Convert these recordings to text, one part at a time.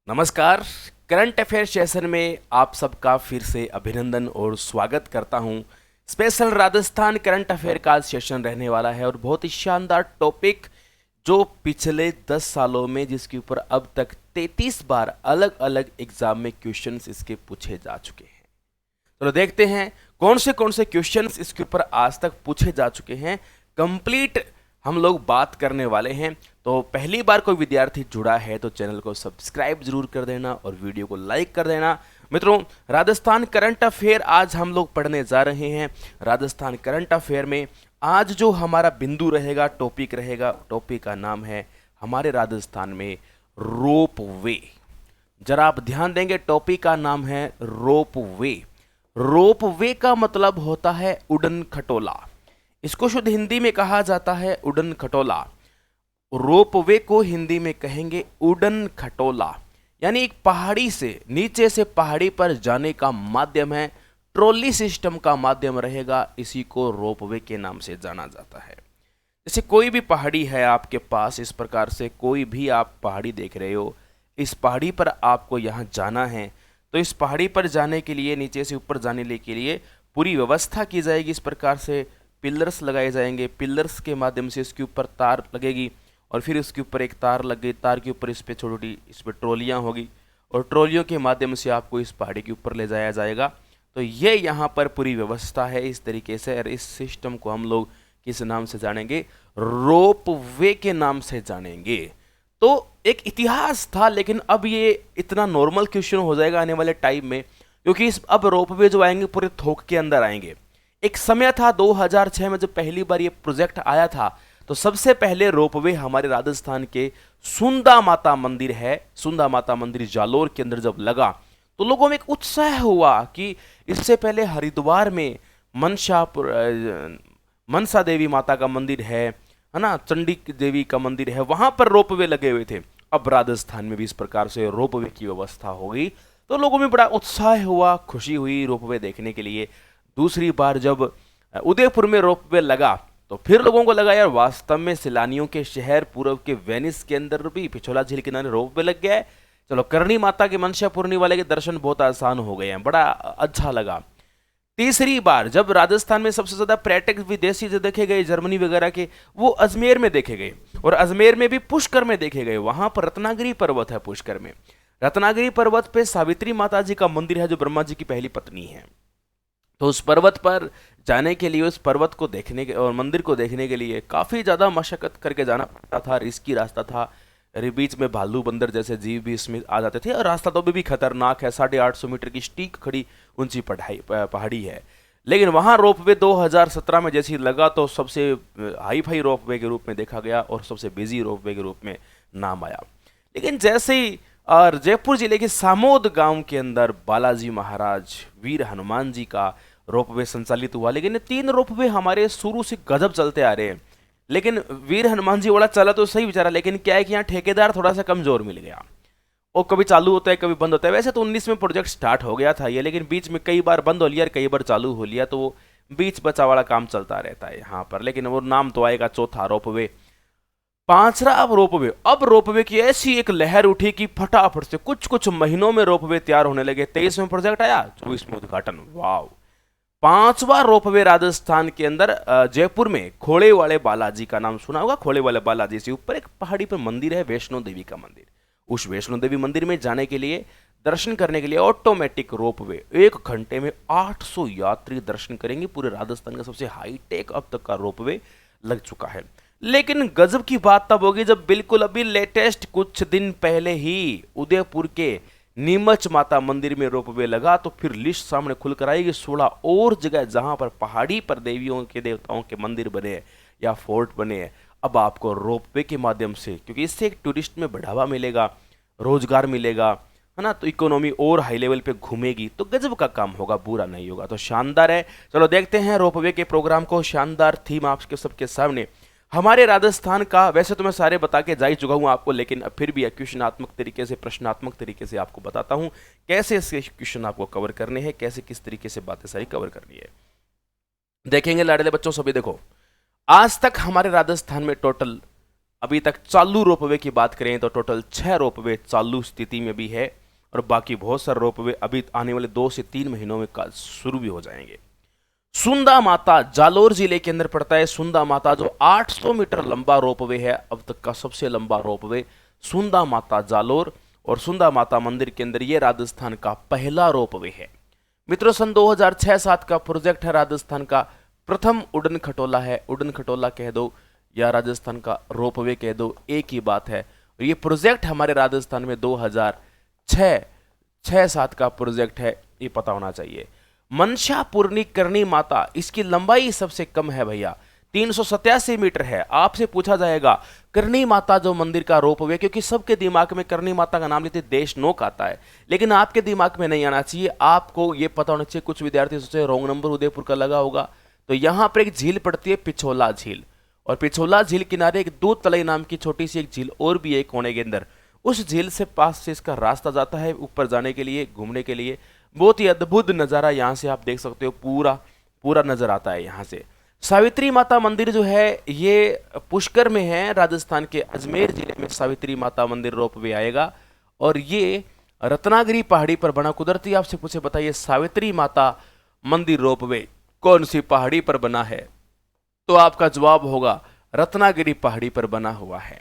नमस्कार। Current affair session में आप सबका फिर से अभिनंदन और स्वागत करता हूं। स्पेशल राजस्थान करंट अफेयर का सेशन रहने वाला है और बहुत ही शानदार टॉपिक जो पिछले 10 सालों में जिसके ऊपर अब तक 33 बार अलग अलग एग्जाम में क्वेश्चंस इसके पूछे जा चुके हैं। तो देखते हैं कौन से क्वेश्चंस इसके ऊपर आज तक पूछे जा चुके हैं। कंप्लीट हम लोग बात करने वाले हैं। तो पहली बार कोई विद्यार्थी जुड़ा है तो चैनल को सब्सक्राइब जरूर कर देना और वीडियो को लाइक कर देना। मित्रों, राजस्थान करंट अफेयर आज हम लोग पढ़ने जा रहे हैं। राजस्थान करंट अफेयर में आज जो हमारा बिंदु रहेगा, टॉपिक का नाम है हमारे राजस्थान में रोप वे। जरा आप ध्यान देंगे, टॉपिक का नाम है रोप वे। रोप वे का मतलब होता है उड़न खटोला। इसको शुद्ध हिंदी में कहा जाता है उड़न खटोला। रोपवे को हिंदी में कहेंगे उड़न खटोला, यानी एक पहाड़ी से नीचे से पहाड़ी पर जाने का माध्यम है। ट्रॉली सिस्टम का माध्यम रहेगा, इसी को रोपवे के नाम से जाना जाता है। जैसे कोई भी पहाड़ी है आपके पास, इस प्रकार से कोई भी आप पहाड़ी देख रहे हो, इस पहाड़ी पर आपको यहाँ जाना है तो इस पहाड़ी पर जाने के लिए, नीचे से ऊपर जाने के लिए पूरी व्यवस्था की जाएगी। इस प्रकार से पिलर्स लगाए जाएंगे, पिलर्स के माध्यम से इसके ऊपर तार लगेगी और फिर इसके ऊपर एक तार लग गई, तार के ऊपर इस पर छोटी इस पर ट्रॉलियाँ होगी और ट्रॉलियों के माध्यम से आपको इस पहाड़ी के ऊपर ले जाया जाएगा। तो ये यहाँ पर पूरी व्यवस्था है इस तरीके से, और इस सिस्टम को हम लोग किस नाम से जानेंगे? रोप वे के नाम से जानेंगे। तो एक इतिहास था, लेकिन अब ये इतना नॉर्मल क्वेश्चन हो जाएगा आने वाले टाइम में, क्योंकि अब रोप वे जो आएंगे पूरे थोक के अंदर आएंगे। एक समय था 2006 में जब पहली बार ये प्रोजेक्ट आया था, तो सबसे पहले रोपवे हमारे राजस्थान के सुंदा माता मंदिर है, सुंदा माता मंदिर जालोर के अंदर जब लगा तो लोगों में एक उत्साह हुआ कि इससे पहले हरिद्वार में मनसा देवी माता का मंदिर है ना, चंडी देवी का मंदिर है, वहां पर रोपवे लगे हुए थे। अब राजस्थान में भी इस प्रकार से रोपवे की व्यवस्था हो गई तो लोगों में बड़ा उत्साह हुआ, खुशी हुई रोपवे देखने के लिए। दूसरी बार जब उदयपुर में रोपवे लगा तो फिर लोगों को लगा यार वास्तव में सैलानियों के शहर पूर्व के वेनिस के अंदर भी पिछोला झील के किनारे रोपवे लग गया है। चलो, करणी माता के मनसा पूर्णी वाले के दर्शन बहुत आसान हो गए हैं, बड़ा अच्छा लगा। तीसरी बार जब राजस्थान में सबसे ज्यादा पर्यटक विदेशी जो देखे गए जर्मनी वगैरह के, वो अजमेर में देखे गए और अजमेर में भी पुष्कर में देखे गए। वहां पर रत्नागिरी पर्वत है पुष्कर में। रत्नागिरी पर्वत पे सावित्री माता जी का मंदिर है जो ब्रह्मा जी की पहली पत्नी है। तो उस पर्वत पर जाने के लिए, उस पर्वत को देखने के और मंदिर को देखने के लिए काफ़ी ज़्यादा मशक्कत करके जाना पड़ता था, रिस्की रास्ता था। बीच में भालू बंदर जैसे जीव भी इसमें आ जाते थे और रास्ता तो भी खतरनाक है। 850 मीटर की स्टीक खड़ी ऊंची पहाड़ी है। लेकिन वहाँ रोपवे 2017 में जैसे ही लगा तो सबसे हाई फाई रोपवे के रूप में देखा गया और सबसे बिजी रोपवे के रूप में नाम आया। लेकिन जैसे ही और जयपुर जिले के सामोद गांव के अंदर बालाजी महाराज वीर हनुमान जी का रोपवे संचालित हुआ। लेकिन ये 3 रोपवे हमारे शुरू से गजब चलते आ रहे हैं। लेकिन वीर हनुमान जी वाला चला तो सही बेचारा, लेकिन क्या है कि यहाँ ठेकेदार थोड़ा सा कमजोर मिल गया और कभी चालू होता है कभी बंद होता है। वैसे तो 19 में प्रोजेक्ट स्टार्ट हो गया था ये, लेकिन बीच में कई बार बंद हो लिया और कई बार चालू हो लिया, तो वो बीच बचा वाला काम चलता रहता है यहाँ पर। लेकिन वो नाम तो आएगा चौथा रोपवे। 5वां अब रोपवे। अब रोपवे की ऐसी एक लहर उठी कि फटाफट से कुछ महीनों में रोपवे तैयार होने लगे। 23 में प्रोजेक्ट आया, 24 में उद्घाटन। वाह! 5वां रोपवे राजस्थान के अंदर जयपुर में खोड़े वाले बालाजी का नाम सुना होगा। खोड़े वाले बालाजी से ऊपर एक पहाड़ी पर मंदिर है, वैष्णो देवी का मंदिर। उस वैष्णो देवी मंदिर में जाने के लिए, दर्शन करने के लिए ऑटोमेटिक रोपवे 1 घंटे में 800 यात्री दर्शन करेंगे। पूरे राजस्थान का सबसे हाईटेक अब तक का रोपवे लग चुका है। लेकिन गजब की बात तब होगी जब बिल्कुल अभी लेटेस्ट कुछ दिन पहले ही उदयपुर के नीमच माता मंदिर में रोपवे लगा। तो फिर लिस्ट सामने खुलकर आएगी 16 और जगह जहां पर पहाड़ी पर देवियों के देवताओं के मंदिर बने हैं या फोर्ट बने हैं। अब आपको रोपवे के माध्यम से, क्योंकि इससे एक टूरिस्ट में बढ़ावा मिलेगा, रोजगार मिलेगा, है ना, तो इकोनॉमी और हाई लेवल पे घूमेगी, तो गजब का काम होगा, बुरा नहीं होगा। तो शानदार है। चलो देखते हैं रोपवे के प्रोग्राम को। शानदार थीम आपके सबके सामने हमारे राजस्थान का। वैसे तो मैं सारे बता के जा ही चुका हूं आपको, लेकिन अब फिर भी क्वेश्चनात्मक तरीके से, प्रश्नात्मक तरीके से आपको बताता हूं कैसे इसके क्वेश्चन आपको कवर करने हैं, कैसे किस तरीके से बातें सारी कवर करनी है। देखेंगे लाडले बच्चों सभी, देखो आज तक हमारे राजस्थान में टोटल अभी तक चालू रोपवे की बात करें तो टोटल 6 रोपवे चालू स्थिति में भी है और बाकी बहुत सारे रोपवे अभी आने वाले 2 से 3 महीनों में शुरू भी हो जाएंगे। सुंदा माता जालोर जिले के अंदर पड़ता है। सुंदा माता जो 800 मीटर लंबा रोपवे है, अब तक का सबसे लंबा रोपवे सुंदा माता जालोर और सुंदा माता मंदिर के अंदर, ये राजस्थान का पहला रोपवे है। मित्रों सन 2006-7 का प्रोजेक्ट है, राजस्थान का प्रथम उड़न खटोला है। उड़न खटोला कह दो या राजस्थान का रोपवे कह दो, एक ही बात है। और ये प्रोजेक्ट हमारे राजस्थान में 2006-7 का प्रोजेक्ट है, ये पता होना चाहिए। मनसा पूर्णी करणी माता, इसकी लंबाई सबसे कम है भैया, 387 मीटर है। आपसे पूछा जाएगा करणी माता जो मंदिर का रोपवे, क्योंकि सबके दिमाग में करणी माता का नाम लेते देशनोक आता है, लेकिन आपके दिमाग में नहीं आना चाहिए। आपको ये पता होना चाहिए, कुछ विद्यार्थी सोचे रॉन्ग नंबर उदयपुर का लगा होगा, तो यहाँ पर एक झील पड़ती है पिछोला झील, और पिछोला झील किनारे एक दूध तलई नाम की छोटी सी एक झील और भी है कोने के अंदर। उस झील से पास से इसका रास्ता जाता है ऊपर जाने के लिए, घूमने के लिए। बहुत ही अद्भुत नज़ारा यहाँ से आप देख सकते हो, पूरा पूरा नजर आता है यहाँ से। सावित्री माता मंदिर जो है ये पुष्कर में है, राजस्थान के अजमेर जिले में सावित्री माता मंदिर रोपवे आएगा, और ये रत्नागिरी पहाड़ी पर बना। कुदरती आपसे पूछे बताइए सावित्री माता मंदिर रोपवे कौन सी पहाड़ी पर बना है, तो आपका जवाब होगा रत्नागिरी पहाड़ी पर बना हुआ है।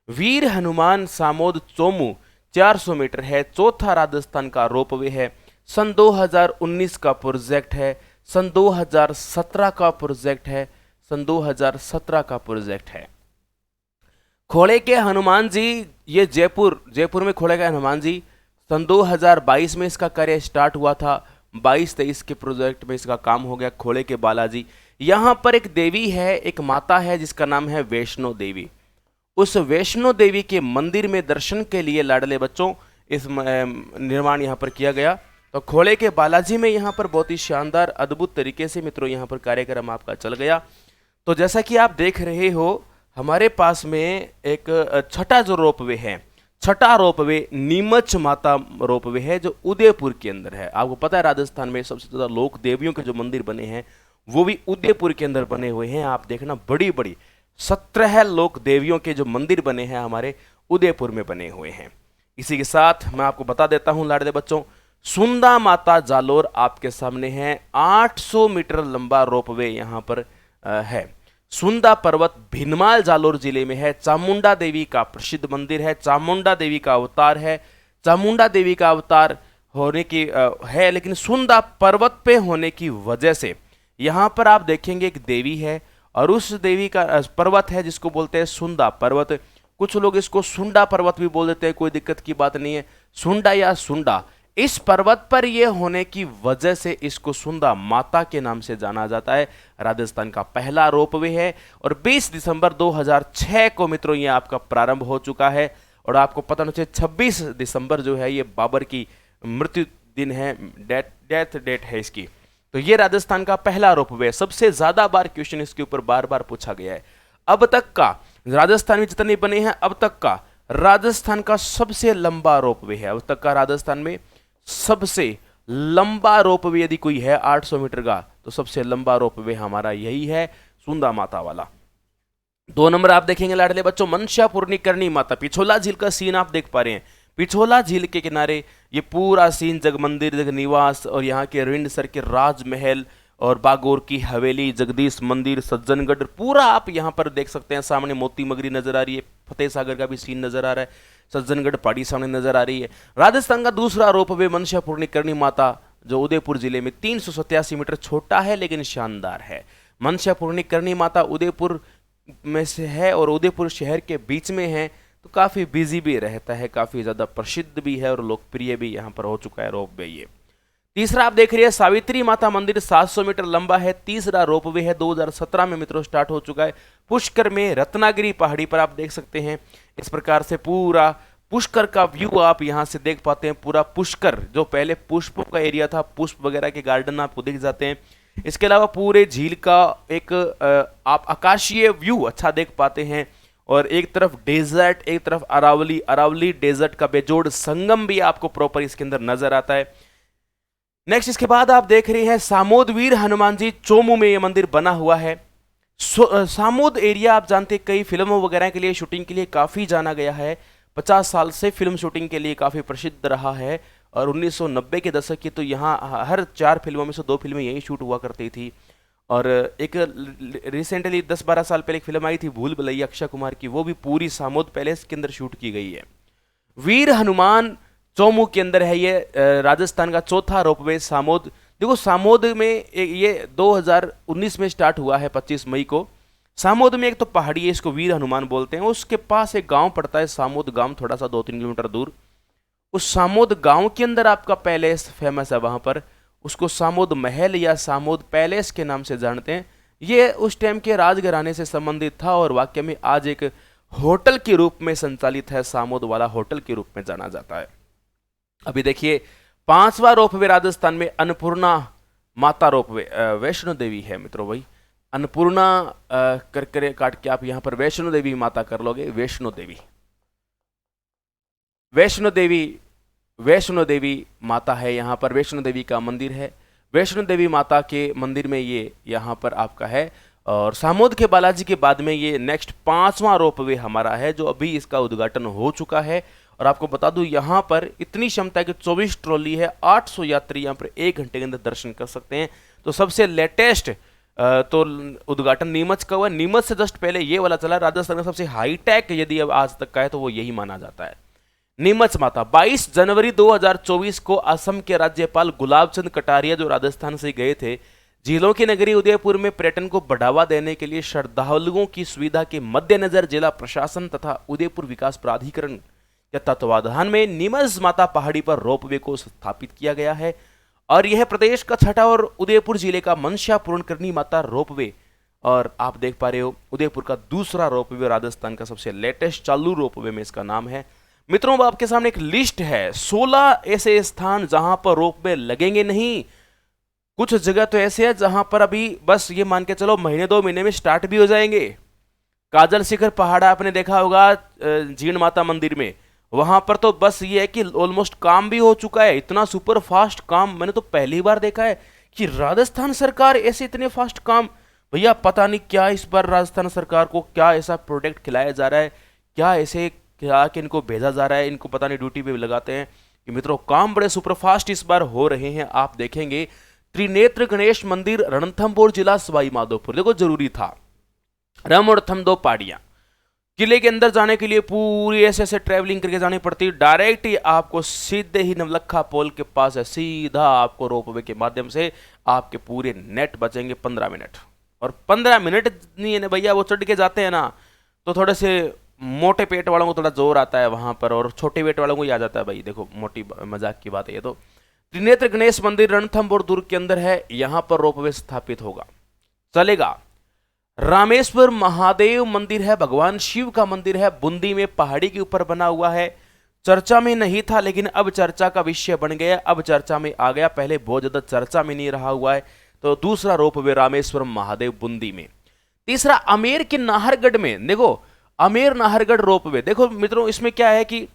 वीर हनुमान सामोद चोमू 400 मीटर है, चौथा राजस्थान का रोपवे है। सन 2019 का प्रोजेक्ट है, सन 2017 का प्रोजेक्ट है, सन 2017 का प्रोजेक्ट है। खोड़े के हनुमान जी, ये जयपुर में खोड़े के हनुमान जी सन 2022 में इसका कार्य स्टार्ट हुआ था। 22-23 के प्रोजेक्ट में इसका काम हो गया। खोड़े के बालाजी, यहाँ पर एक देवी है, एक माता है जिसका नाम है वैष्णो देवी। उस वैष्णो देवी के मंदिर में दर्शन के लिए लाडले बच्चों इस निर्माण यहाँ पर किया गया। तो खोड़े के बालाजी में यहाँ पर बहुत ही शानदार अद्भुत तरीके से मित्रों यहाँ पर कार्यक्रम आपका चल गया। तो जैसा कि आप देख रहे हो हमारे पास में एक छठा जो रोपवे है, छठा रोपवे नीमच माता रोपवे है जो उदयपुर के अंदर है। आपको पता है राजस्थान में सबसे ज़्यादा लोक देवियों के जो मंदिर बने हैं वो भी उदयपुर के अंदर बने हुए हैं। आप देखना बड़ी बड़ी 17 लोक देवियों के जो मंदिर बने हैं हमारे उदयपुर में बने हुए हैं। इसी के साथ मैं आपको बता देता हूं लाडले बच्चों, सुंदा माता जालोर आपके सामने है। 800 मीटर लंबा रोपवे यहाँ पर है। सुंदा पर्वत भिनमाल जालोर जिले में है। चामुंडा देवी का प्रसिद्ध मंदिर है, चामुंडा देवी का अवतार है। चामुंडा देवी का अवतार होने की है, लेकिन सुंदा पर्वत पे होने की वजह से यहाँ पर आप देखेंगे एक देवी है और उस देवी का पर्वत है जिसको बोलते हैं सुंदा पर्वत। कुछ लोग इसको सुंडा पर्वत भी बोल देते हैं, कोई दिक्कत की बात नहीं है, सुंडा या सुंडा। इस पर्वत पर यह होने की वजह से इसको सुंदा माता के नाम से जाना जाता है। राजस्थान का पहला रोपवे है और 20 दिसंबर 2006 को मित्रों ये आपका प्रारंभ हो चुका है। और आपको पता होना चाहिए 26 दिसंबर जो है ये बाबर की मृत्यु दिन है, डेथ डेट है इसकी। तो ये राजस्थान का पहला रोपवे है। सबसे ज्यादा बार क्वेश्चन इसके ऊपर बार बार पूछा गया है। अब तक का राजस्थान में जितने बने हैं, अब तक का राजस्थान का सबसे लंबा रोपवे है। अब तक का राजस्थान में सबसे लंबा रोपवे यदि कोई है 800 मीटर का, तो सबसे लंबा रोपवे हमारा यही है, सुंदा माता वाला। 2 नंबर आप देखेंगे लाडले बच्चों, मनसा पूर्णी करणी माता। पिछोला झील का सीन आप देख पा रहे हैं। पिछोला झील के किनारे ये पूरा सीन जग मंदिर, जग निवास और यहाँ के रिंडसर के राजमहल और बागोर की हवेली, जगदीश मंदिर, सज्जनगढ़, पूरा आप यहाँ पर देख सकते हैं। सामने मोती मगरी नजर आ रही है, फतेह सागर का भी सीन नजर आ रहा है, सज्जनगढ़ पहाड़ी सामने नजर आ रही है। राजस्थान का दूसरा रोपवे मनसा पूर्णी करणी माता जो उदयपुर जिले में 387 मीटर, छोटा है लेकिन शानदार है। मनसा पूर्णी करणी माता उदयपुर में से है और उदयपुर शहर के बीच में है, तो काफ़ी बिजी भी रहता है, काफ़ी ज़्यादा प्रसिद्ध भी है और लोकप्रिय भी यहाँ पर हो चुका है रोपवे ये। तीसरा आप देख रहे हैं सावित्री माता मंदिर, 700 मीटर लंबा है। तीसरा रोपवे है, 2017 में मित्रों स्टार्ट हो चुका है। पुष्कर में रत्नागिरी पहाड़ी पर आप देख सकते हैं इस प्रकार से पूरा पुष्कर का व्यू आप यहाँ से देख पाते हैं। पूरा पुष्कर जो पहले पुष्पों का एरिया था, पुष्प वगैरह के गार्डन आपको दिख जाते हैं। इसके अलावा पूरे झील का एक आप आकाशीय व्यू अच्छा देख पाते हैं और एक तरफ डेजर्ट, एक तरफ अरावली, अरावली डेजर्ट का बेजोड़ संगम भी आपको प्रॉपर इसके अंदर नजर आता है। नेक्स्ट इसके बाद आप देख रहे हैं सामोद वीर हनुमान जी, चोमू में यह मंदिर बना हुआ है। सामोद एरिया आप जानते हैं, कई फिल्मों वगैरह के लिए शूटिंग के लिए काफ़ी जाना गया है। 50 साल से फिल्म शूटिंग के लिए काफ़ी प्रसिद्ध रहा है। और 1990 के दशक की तो यहाँ हर 4 फिल्मों में से 2 फिल्में यहीं शूट हुआ करती थी। और एक रिसेंटली 10-12 साल पहले एक फिल्म आई थी भूल भुलैया, अक्षय कुमार की, वो भी पूरी सामोद पैलेस के अंदर शूट की गई है। वीर हनुमान चौमू के अंदर है ये, राजस्थान का चौथा रोपवे सामोद। देखो सामोद में ये 2019 में स्टार्ट हुआ है 25 मई को। सामोद में एक तो पहाड़ी है, इसको वीर हनुमान बोलते हैं, उसके पास एक गांव पड़ता है सामोद गांव, थोड़ा सा 2-3 किलोमीटर दूर। उस सामोद गांव के अंदर आपका पैलेस फेमस है, वहां पर उसको सामोद महल या सामोद पैलेस के नाम से जानते हैं। ये उस टाइम के राजघराने से संबंधित था और वाकई में आज एक होटल के रूप में संचालित है, सामोद वाला होटल के रूप में जाना जाता है। अभी देखिए 5वां रोपवे राजस्थान में अन्नपूर्णा माता रोपवे, वैष्णो देवी है मित्रों भाई। अन्नपूर्णा कर काट के आप यहाँ पर वैष्णो देवी माता कर लोगे, वैष्णो देवी, वैष्णो देवी, वैष्णो देवी माता है यहाँ पर, वैष्णो देवी का मंदिर है। वैष्णो देवी माता के मंदिर में ये यहाँ पर आपका है। और सामोद के बालाजी के बाद में ये नेक्स्ट 5वां रोपवे हमारा है, जो अभी इसका उद्घाटन हो चुका है। और आपको बता दूं यहाँ पर इतनी क्षमता है कि 24 ट्रॉली है, 800 यात्री यहाँ पर 1 घंटे के अंदर दर्शन कर सकते हैं। तो सबसे लेटेस्ट तो उद्घाटन नीमच का हुआ, नीमच से जस्ट पहले ये वाला चला। राजस्थान का सबसे हाईटेक यदि अब आज तक का है तो वो यही माना जाता है, नीमच माता। 22 जनवरी 2024 को असम के राज्यपाल गुलाब चंद कटारिया जो राजस्थान से गए थे, झीलों की नगरी उदयपुर में पर्यटन को बढ़ावा देने के लिए श्रद्धालुओं की सुविधा के मद्देनजर जिला प्रशासन तथा उदयपुर विकास प्राधिकरण के तत्वाधान में नीमच माता पहाड़ी पर रोपवे को स्थापित किया गया है। और यह प्रदेश का छठा और उदयपुर जिले का मंशा पूर्ण करनी माता रोपवे, और आप देख पा रहे हो उदयपुर का दूसरा रोपवे, राजस्थान का सबसे लेटेस्ट चालू रोपवे में इसका नाम है। मित्रों आपके सामने एक लिस्ट है 16 ऐसे स्थान जहां पर रोपवे लगेंगे नहीं। कुछ जगह तो ऐसे है जहां पर अभी बस ये मान के चलो महीने 2 महीने में स्टार्ट भी हो जाएंगे। काजल शिखर पहाड़ा आपने देखा होगा जीण माता मंदिर में, वहां पर तो बस ये है कि ऑलमोस्ट काम भी हो चुका है। इतना सुपर फास्ट काम मैंने तो पहली बार देखा है कि राजस्थान सरकार ऐसे इतने फास्ट काम। भैया पता नहीं क्या इस बार राजस्थान सरकार को क्या ऐसा प्रोडक्ट खिलाया जा रहा है, क्या ऐसे क्या कि इनको भेजा जा रहा है, इनको पता नहीं ड्यूटी पे लगाते हैं कि मित्रों काम बड़े सुपरफास्ट इस बार हो रहे हैं। आप देखेंगे त्रिनेत्र गणेश मंदिर रणथंभौर जिला सवाई माधोपुर, देखो जरूरी था। रणथंभौर 2 पहाड़ियां, किले के अंदर जाने के लिए पूरी ऐसे ट्रैवलिंग करके जानी पड़ती है। डायरेक्ट ही आपको सीधे ही नवलखा पोल के पास है, सीधा आपको रोपवे के माध्यम से आपके पूरे नेट बचेंगे 15 मिनट। और 15 मिनट नहीं है ना भैया, वो चढ़ के जाते हैं ना तो थोड़े से मोटे पेट वालों को थोड़ा जोर आता है वहां पर, और छोटे पेट वालों को ही आ जाता है भाई। देखो मोटी मजाक की बात है ये तो। त्रिनेत्र गणेश मंदिर रणथंभौर दुर्ग के अंदर है, यहां पर रोपवे स्थापित होगा, चलेगा। रामेश्वर महादेव मंदिर है, भगवान शिव का मंदिर है, बूंदी में पहाड़ी के ऊपर बना हुआ है। चर्चा में नहीं था लेकिन अब चर्चा का विषय बन गया, अब चर्चा में आ गया, पहले बहुत ज्यादा चर्चा में नहीं रहा हुआ है। तो दूसरा रोपवे रामेश्वर महादेव बूंदी में। तीसरा अमेर के नाहरगढ़ में, देखो अमेर नाहरगढ़ रोपवे। देखो मित्रों इसमें क्या है कि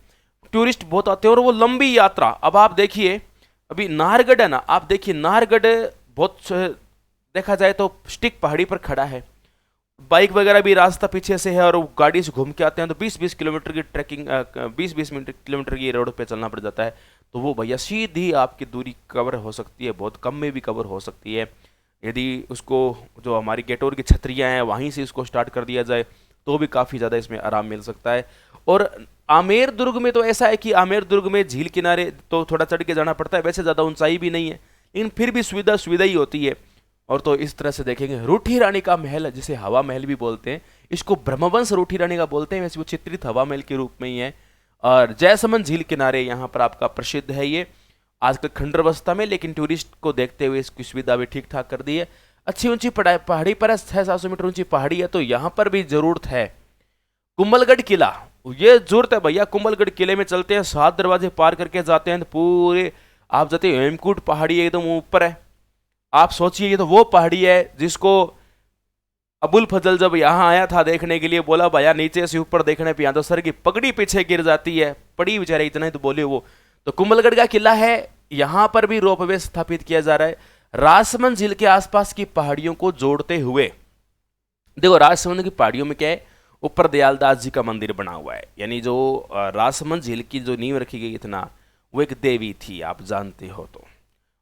टूरिस्ट बहुत आते हैं और वो लंबी यात्रा। अब आप देखिए अभी नाहरगढ़ है ना, आप देखिए नाहरगढ़ बहुत देखा जाए तो स्टिक पहाड़ी पर खड़ा है, बाइक वगैरह भी रास्ता पीछे से है और गाड़ी से घूम के आते हैं तो 20-20 किलोमीटर की ट्रैकिंग, 20-20 किलोमीटर की रोड पे चलना पड़ जाता है। तो वो भैया सीधी आपकी दूरी कवर हो सकती है, बहुत कम में भी कवर हो सकती है यदि उसको जो हमारी गेटोर की छतरियाँ हैं वहीं से उसको स्टार्ट कर दिया जाए तो भी काफ़ी ज़्यादा इसमें आराम मिल सकता है। और आमेर दुर्ग में तो ऐसा है कि आमेर दुर्ग में झील किनारे तो थोड़ा चढ़ के जाना पड़ता है, वैसे ज़्यादा ऊंचाई भी नहीं है लेकिन फिर भी सुविधा ही होती है। और तो इस तरह से देखेंगे रूठी रानी का महल, जिसे हवा महल भी बोलते हैं, इसको ब्रह्मवंश रूठी रानी का बोलते हैं, वैसे वो चित्रित हवा महल के रूप में ही है। और जयसमंद झील किनारे यहाँ पर आपका प्रसिद्ध है ये, आजकल खंडर अवस्था में, लेकिन टूरिस्ट को देखते हुए इसकी सुविधा भी ठीक ठाक कर दी है। अच्छी ऊंची पहाड़ी पर है, 600-700 मीटर ऊंची पहाड़ी है, तो यहाँ पर भी जरूरत है। कुंभलगढ़ किला, ये जरूरत है भैया। कुंभलगढ़ किले में चलते हैं, 7 दरवाजे पार करके जाते हैं तो पूरे आप जाते हैं हेमकूट पहाड़ी एकदम ऊपर है। आप सोचिए ये तो वो पहाड़ी है जिसको अबुल फजल जब यहाँ आया था देखने के लिए, बोला भैया नीचे से ऊपर देखने पे, यहाँ तो सर की पगड़ी पीछे गिर जाती है, पड़ी बेचारे इतना ही तो बोले वो। तो कुंभलगढ़ का किला है, यहाँ पर भी रोपवे स्थापित किया जा रहा है, राजसमंद झील के आसपास की पहाड़ियों को जोड़ते हुए। देखो राजसमंद की पहाड़ियों में क्या है, ऊपर दयालदास जी का मंदिर बना हुआ है, यानी जो राजसमंद झील की जो नींव रखी गई थी ना, वो एक देवी थी, आप जानते हो तो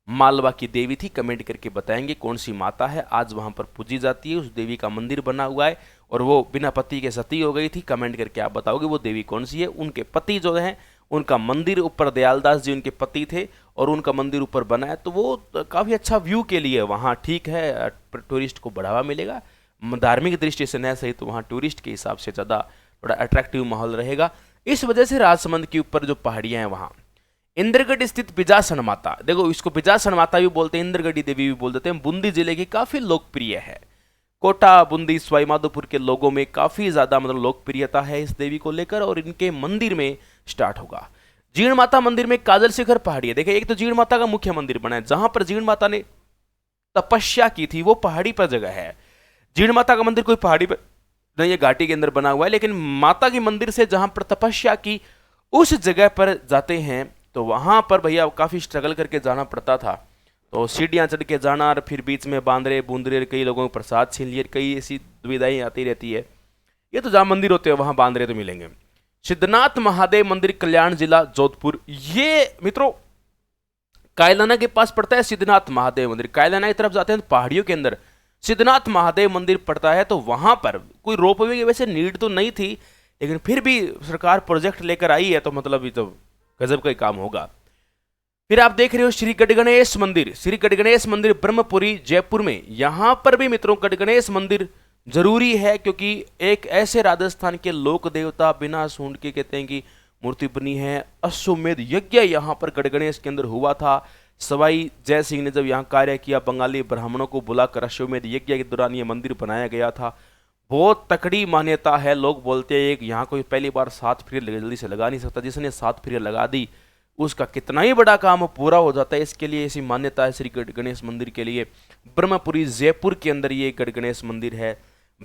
मालवा की देवी थी। कमेंट करके बताएंगे कौन सी माता है आज वहां पर पूजी जाती है, उस देवी का मंदिर बना हुआ है और वो बिना पति के सती हो गई थी। कमेंट करके आप बताओगे वो देवी कौन सी है। उनके पति जो है, उनका मंदिर ऊपर दयालदास जी उनके पति थे और उनका मंदिर ऊपर बना है, तो वो काफ़ी अच्छा व्यू के लिए वहाँ ठीक है, टूरिस्ट को बढ़ावा मिलेगा। धार्मिक दृष्टि से नहीं सही तो वहाँ टूरिस्ट के हिसाब से ज़्यादा थोड़ा अट्रैक्टिव माहौल रहेगा। इस वजह से राजसमंद के ऊपर जो पहाड़ियाँ हैं वहाँ इंद्रगढ़ स्थित बिजासन माता, देखो इसको बिजासन माता भी बोलते हैं, इंद्रगढ़ी देवी भी बोल देते हैं, बूंदी जिले की काफ़ी लोकप्रिय है। कोटा, बूंदी, सवाईमाधोपुर के लोगों में काफ़ी ज़्यादा मतलब लोकप्रियता है इस देवी को लेकर और इनके मंदिर में स्टार्ट होगा। जीण माता मंदिर में काजल शिखर पहाड़ी है। देखिए एक तो जीण माता का मुख्य मंदिर बना है, जहां पर जीण माता ने तपस्या की थी वो पहाड़ी पर जगह है। जीण माता का मंदिर कोई पहाड़ी पर नहीं, ये घाटी के अंदर बना हुआ है, लेकिन माता के मंदिर से जहां पर तपस्या की उस जगह पर जाते हैं तो वहां पर भैया काफ़ी स्ट्रगल करके जाना पड़ता था, तो सीढ़ियाँ चढ़ के जाना और फिर बीच में बांदरे बूंदरे, कई लोगों को प्रसाद छीन लिए, कई ऐसी दुविधाएं आती रहती है। ये तो जहाँ मंदिर होते हैं वहाँ बांदरे तो मिलेंगे। सिद्धनाथ महादेव मंदिर कल्याण जिला जोधपुर, ये मित्रों कायलाना के पास पड़ता है सिद्धनाथ महादेव मंदिर। कायलाना की तरफ जाते हैं तो पहाड़ियों के अंदर सिद्धनाथ महादेव मंदिर पड़ता है, तो वहां पर कोई रोपवे की वैसे नीड तो नहीं थी, लेकिन फिर भी सरकार प्रोजेक्ट लेकर आई है तो मतलब ये तो गजब का ही काम होगा। फिर आप देख रहे हो श्री गढ़गणेश मंदिर, श्री गढ़गणेश मंदिर ब्रह्मपुरी जयपुर में, यहां पर भी मित्रों गढ़गणेश मंदिर जरूरी है, क्योंकि एक ऐसे राजस्थान के लोक देवता बिना सूंड के कहते हैं कि मूर्ति बनी है। अश्वमेध यज्ञ यहाँ पर गढ़गणेश के अंदर हुआ था। सवाई जय सिंह ने जब यहाँ कार्य किया, बंगाली ब्राह्मणों को बुलाकर अश्वमेध यज्ञ के दौरान ये मंदिर बनाया गया था। बहुत तकड़ी मान्यता है, लोग बोलते हैं कि यहाँ कोई पहली बार 7 फेरे जल्दी से लगा नहीं सकता, जिसने 7 फेरे लगा दी उसका कितना ही बड़ा काम पूरा हो जाता है। इसके लिए ऐसी मान्यता है श्री गणेश मंदिर के लिए। ब्रह्मपुरी जयपुर के अंदर ये गणेश मंदिर है।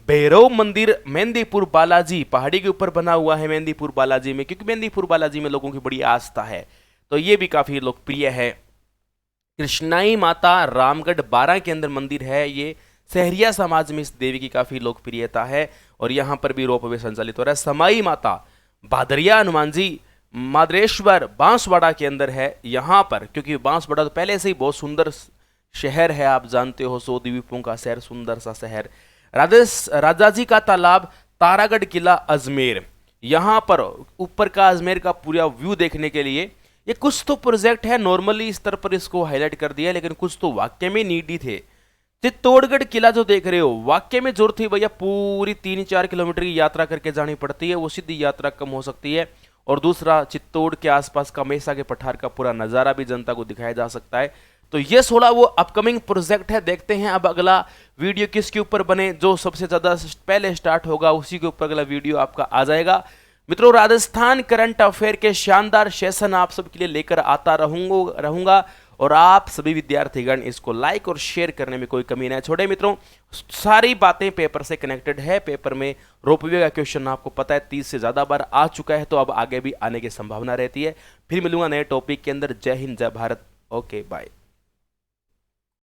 भैरव मंदिर मेहंदीपुर बालाजी, पहाड़ी के ऊपर बना हुआ है मेहंदीपुर बालाजी में, क्योंकि मेहंदीपुर बालाजी में लोगों की बड़ी आस्था है, तो ये भी काफी लोकप्रिय है। कृष्णाई माता रामगढ़ 12 के अंदर मंदिर है, ये सहरिया समाज में इस देवी की काफी लोकप्रियता है और यहाँ पर भी रोपवे संचालित हो रहा है। समाई माता भादरिया हनुमान जी मादरेश्वर बांसवाड़ा के अंदर है, यहाँ पर क्योंकि बांसवाड़ा तो पहले से ही बहुत सुंदर शहर है, आप जानते हो, 100 द्वीपों का शहर, सुंदर सा शहर। राजाजी का तालाब, तारागढ़ किला अजमेर, यहाँ पर ऊपर का अजमेर का पूरा व्यू देखने के लिए ये कुछ तो प्रोजेक्ट है, नॉर्मली स्तर पर इसको हाईलाइट कर दिया, लेकिन कुछ तो वाकई में नीडी थे। चित्तौड़गढ़ किला जो देख रहे हो वाकई में जरूरत थी भैया, पूरी 3-4 किलोमीटर की यात्रा करके जानी पड़ती है, वो सीधी यात्रा कम हो सकती है। और दूसरा, चित्तौड़ के आसपास का मेसा के पठार का पूरा नज़ारा भी जनता को दिखाया जा सकता है। तो ये 16 वो अपकमिंग प्रोजेक्ट है। देखते हैं अब अगला वीडियो किसके ऊपर बने, जो सबसे ज़्यादा पहले स्टार्ट होगा उसी के ऊपर अगला वीडियो आपका आ जाएगा। मित्रों, राजस्थान करंट अफेयर के शानदार सेशन आप सबके लिए लेकर आता रहूंगा और आप सभी विद्यार्थीगण इसको लाइक और शेयर करने में कोई कमी ना छोड़े। मित्रों, सारी बातें पेपर से कनेक्टेड है। पेपर में रोपवे का क्वेश्चन आपको पता है 30 से ज़्यादा बार आ चुका है, तो अब आगे भी आने की संभावना रहती है। फिर मिलूंगा नए टॉपिक के अंदर। जय हिंद, जय भारत। Okay, bye.